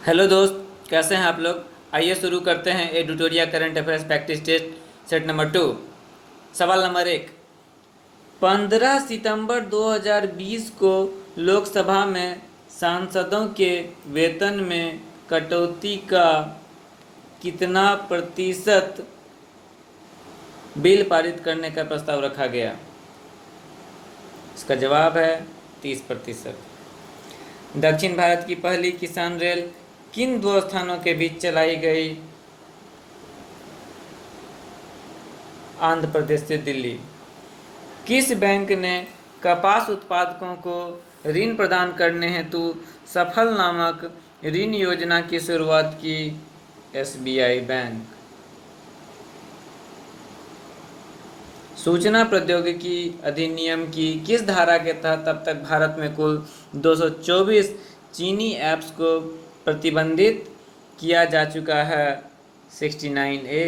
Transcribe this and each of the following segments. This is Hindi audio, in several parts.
हेलो दोस्त, कैसे हैं आप लोग। आइए शुरू करते हैं editorial current affairs practice test set number 2। सवाल नंबर 1। 15 सितंबर 2020 को लोकसभा में सांसदों के वेतन में कटौती का कितना प्रतिशत बिल पारित करने का प्रस्ताव रखा गया। इसका जवाब है 30%। दक्षिण भारत की पहली किसान रेल किन दो स्थानों के बीच चलाई गई। आंध्र प्रदेश से दिल्ली। किस बैंक ने कपास उत्पादकों को ऋण प्रदान करने हेतु सफल नामक ऋण योजना की शुरुआत की। SBI bank. सूचना प्रौद्योगिकी अधिनियम की किस धारा के तहत अब तक भारत में कुल 224 चीनी ऐप्स को प्रतिबंधित किया जा चुका है। 69A।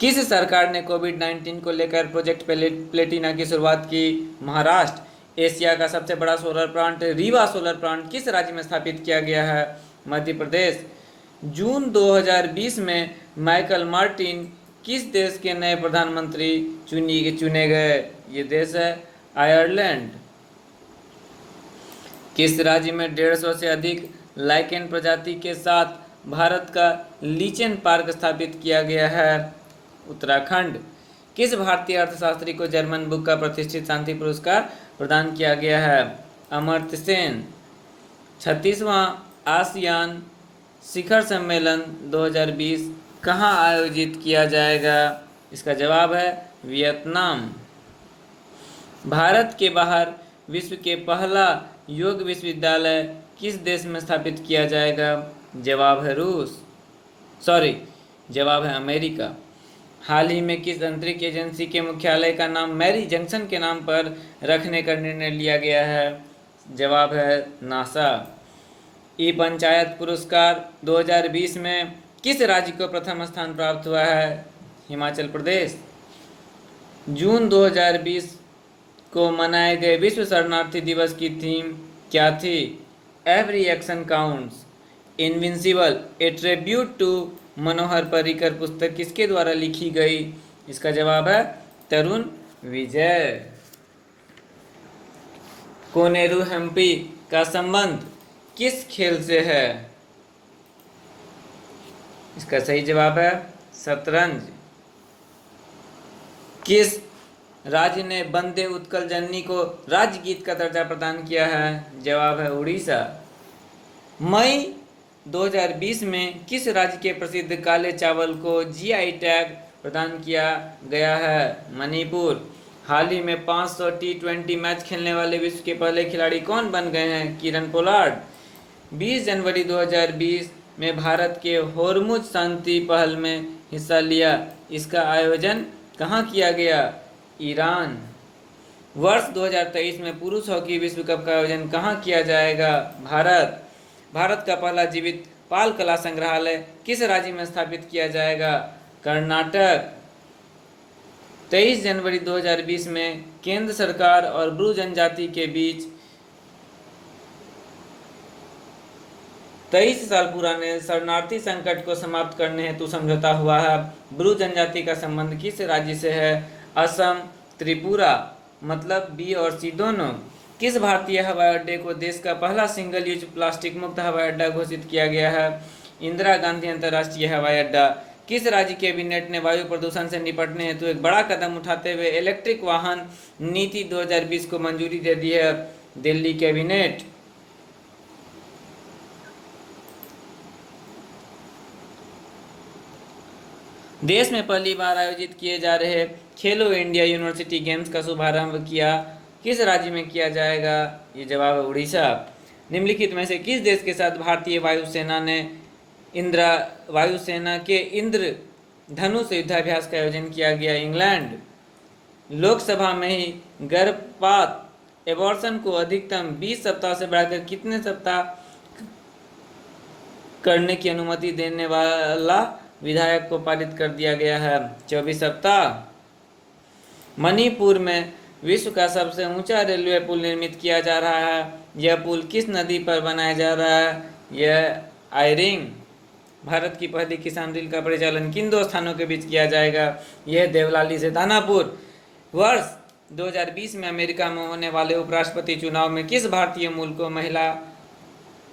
किस सरकार ने कोविड-19 को लेकर प्रोजेक्ट प्लेटिना की शुरुआत की। महाराष्ट्र। एशिया का सबसे बड़ा solar plant Rewa solar plant किस राज्य में स्थापित किया गया है। मध्य प्रदेश। जून 2020 में माइकल मार्टिन किस देश के नए प्रधानमंत्री चुने गए। ये देश है आयरलैंड। किस राज्य में 150 से अधिक लाइकेन प्रजाति के साथ भारत का लीचेन पार्क स्थापित किया गया है। उत्तराखंड। किस भारतीय अर्थशास्त्री को जर्मन बुक का प्रतिष्ठित शांति पुरस्कार प्रदान किया गया है। अमर्त्य सेन। 36वां आसियान शिखर सम्मेलन 2020 कहाँ आयोजित किया जाएगा। इसका जवाब है वियतनाम। भारत के बाहर विश्व के पहला योग विश्वविद्यालय किस देश में स्थापित किया जाएगा। जवाब है जवाब है अमेरिका। हाल ही में किस अंतरिक्ष एजेंसी के मुख्यालय का नाम मैरी जंक्शन के नाम पर रखने का निर्णय लिया गया है। जवाब है नासा। ई पंचायत पुरस्कार 2020 में किस राज्य को प्रथम स्थान प्राप्त हुआ है। हिमाचल प्रदेश। जून 2020 को मनाए गए विश्व शरणार्थी दिवस की थीम क्या थी। Every action counts. Invincible a tribute to Manohar Parrikar पुस्तक किसके द्वारा लिखी गई। इसका जवाब है तरुण विजय। कोनेरू हम्पी का संबंध किस खेल से है। इसका सही जवाब है शतरंज। किस राज्य ने वंदे उत्कल जननी को राज्य गीत का दर्जा प्रदान किया है। जवाब है उड़ीसा। मई 2020 में किस राज्य के प्रसिद्ध काले चावल को जीआई टैग प्रदान किया गया है। मणिपुर। हाल ही में 500 T20 मैच खेलने वाले विश्व के पहले खिलाड़ी कौन बन गए हैं। Kieron Pollard. 20 जनवरी 2020 में भारत के होर्मुज शांति पहल में हिस्सा लिया। इसका आयोजन कहाँ किया गया। ईरान। वर्ष 2023 में पुरुष हॉकी विश्व कप का आयोजन कहाँ किया जाएगा। भारत का पहला जीवित पाल कला संग्रहालय किस राज्य में स्थापित किया जाएगा। कर्नाटक। 23 जनवरी 2020 में केंद्र सरकार और ब्रू जनजाति के बीच 23 साल पुराने शरणार्थी संकट को समाप्त करने हेतु समझौता हुआ है। ब्रू जनजाति का संबंध किस राज्य से है। असम। त्रिपुरा। मतलब बी और सी दोनों। किस भारतीय हवाई अड्डे को देश का पहला सिंगल यूज प्लास्टिक मुक्त हवाई अड्डा घोषित किया गया है। इंदिरा गांधी अंतर्राष्ट्रीय हवाई अड्डा। किस राज्य कैबिनेट ने वायु प्रदूषण से निपटने हेतु एक बड़ा कदम उठाते हुए इलेक्ट्रिक वाहन नीति 2020 को मंजूरी दे दी है। दिल्ली कैबिनेट। देश में पहली बार आयोजित किए जा रहे खेलो इंडिया यूनिवर्सिटी गेम्स का शुभारंभ किस राज्य में किया जाएगा। ये जवाब है उड़ीसा। निम्नलिखित में से किस देश के साथ भारतीय वायुसेना के इंद्र धनुष युद्धाभ्यास का आयोजन किया गया। इंग्लैंड। लोकसभा में ही गर्भपात एबॉर्शन को अधिकतम 20 सप्ताह से बढ़ाकर कितने सप्ताह करने की अनुमति देने वाला विधायक को पारित कर दिया गया है। 24 सप्ताह। मणिपुर में विश्व का सबसे ऊंचा रेलवे पुल निर्मित किया जा रहा है। यह पुल किस नदी पर बनाया जा रहा है। यह आयरिंग। भारत की पहली किसान रेल का परिचालन किन दो स्थानों के बीच किया जाएगा? यह देवलाली से दानापुर। वर्ष 2020 में अमेरिका में होने वाले उपराष्ट्रपति चुनाव में किस भारतीय मूल को महिला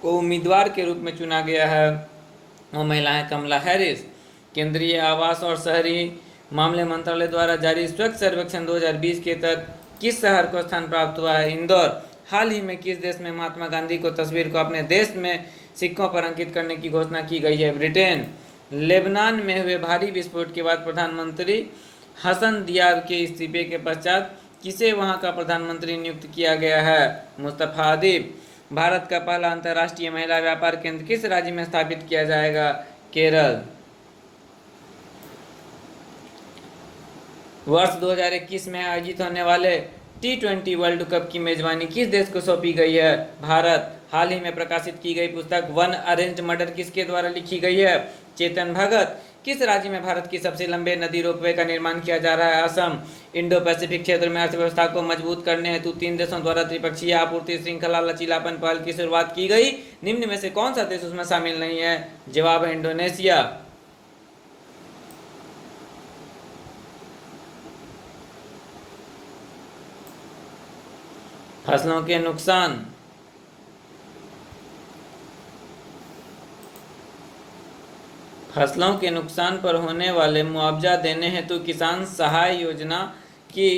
को उम्मीदवार के रूप में चुना गया है? वो महिला है कमला हैरिस। केंद्रीय आवास और शहरी मामले मंत्रालय द्वारा जारी स्वच्छ सर्वेक्षण 2020 के तहत किस शहर को स्थान प्राप्त हुआ है? इंदौर। हाल ही में किस देश में महात्मा गांधी को तस्वीर को अपने देश में सिक्कों पर अंकित करने की घोषणा की गई है? ब्रिटेन। लेबनान में हुए भारी विस्फोट के बाद प्रधानमंत्री हसन दियाब के इस्तीफे के पश्चात किसे वहां का प्रधानमंत्री नियुक्त किया गया है? मुस्तफा अदीब। भारत का पहला अंतर्राष्ट्रीय महिला व्यापार केंद्र किस राज्य में स्थापित किया जाएगा? केरल। वर्ष 2021 में आयोजित होने वाले T20 वर्ल्ड कप की मेजबानी किस देश को सौंपी गई है? भारत। हाल ही में प्रकाशित की गई पुस्तक वन अरेंज्ड मर्डर किसके द्वारा लिखी गई है? चेतन भगत। किस राज्य में भारत की सबसे लंबे नदी रोपवे का निर्माण किया जा रहा है? असम। इंडो पैसिफिक क्षेत्र में अर्थव्यवस्था को मजबूत करने हेतु 3 देशों द्वारा त्रिपक्षीय आपूर्ति श्रृंखला लचीलापन पहल की शुरुआत की गई। निम्न में से कौन सा देश उसमें शामिल नहीं है? जवाब है इंडोनेशिया। फसलों के नुकसान। फसलों के नुकसान पर होने वाले मुआवजा देने हेतु किसान सहाय योजना की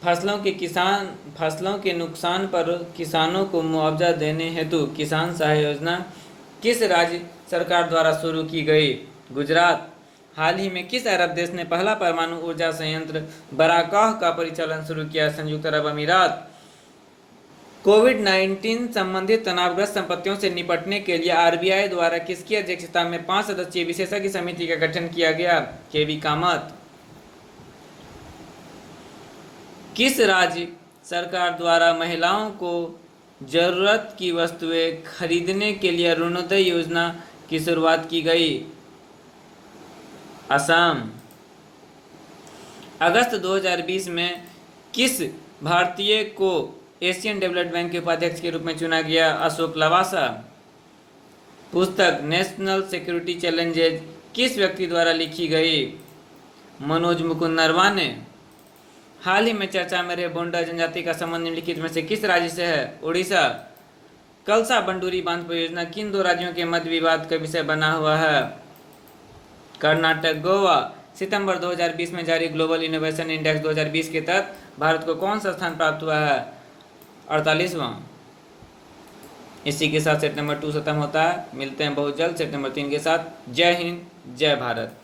फसलों के नुकसान पर किसानों को मुआवजा देने हेतु किसान सहाय योजना किस राज्य सरकार द्वारा शुरू की गई? गुजरात। हाल ही में किस अरब देश ने पहला परमाणु ऊर्जा संयंत्र बराकाह का परिचालन शुरू किया? संयुक्त अरब अमीरात। कोविड-19 संबंधित तनावग्रस्त संपत्तियों से निपटने के लिए आरबीआई द्वारा किसकी अध्यक्षता में 5 सदस्यीय विशेषज्ञ समिति का गठन किया गया? केवी कामत। किस राज्य सरकार द्वारा महिलाओं को जरूरत की वस्तुएं खरीदने के लिए अरुणोदय योजना की शुरुआत की गई? असम। अगस्त 2020 में किस भारतीय को एशियन डेवलपमेंट बैंक के उपाध्यक्ष के रूप में चुना गया? अशोक लवासा। पुस्तक नेशनल सिक्योरिटी चैलेंजेज किस व्यक्ति द्वारा लिखी गई? मनोज मुकुंद नरवाने। हाल ही में चर्चा में रहे बोंडा जनजाति का संबंध निम्नलिखित में से किस राज्य से है? उड़ीसा। कलसा बंडूरी बांध परियोजना किन 2 राज्यों के मध्य विवाद का विषय बना हुआ है? कर्नाटक गोवा। सितंबर 2020 में जारी ग्लोबल इनोवेशन इंडेक्स 2020 के तहत भारत को कौन सा स्थान प्राप्त हुआ है? 48वां। इसी के साथ सेट नंबर 2 खत्म होता है। मिलते हैं बहुत जल्द सेट नंबर 3 के साथ। जय हिंद, जय भारत।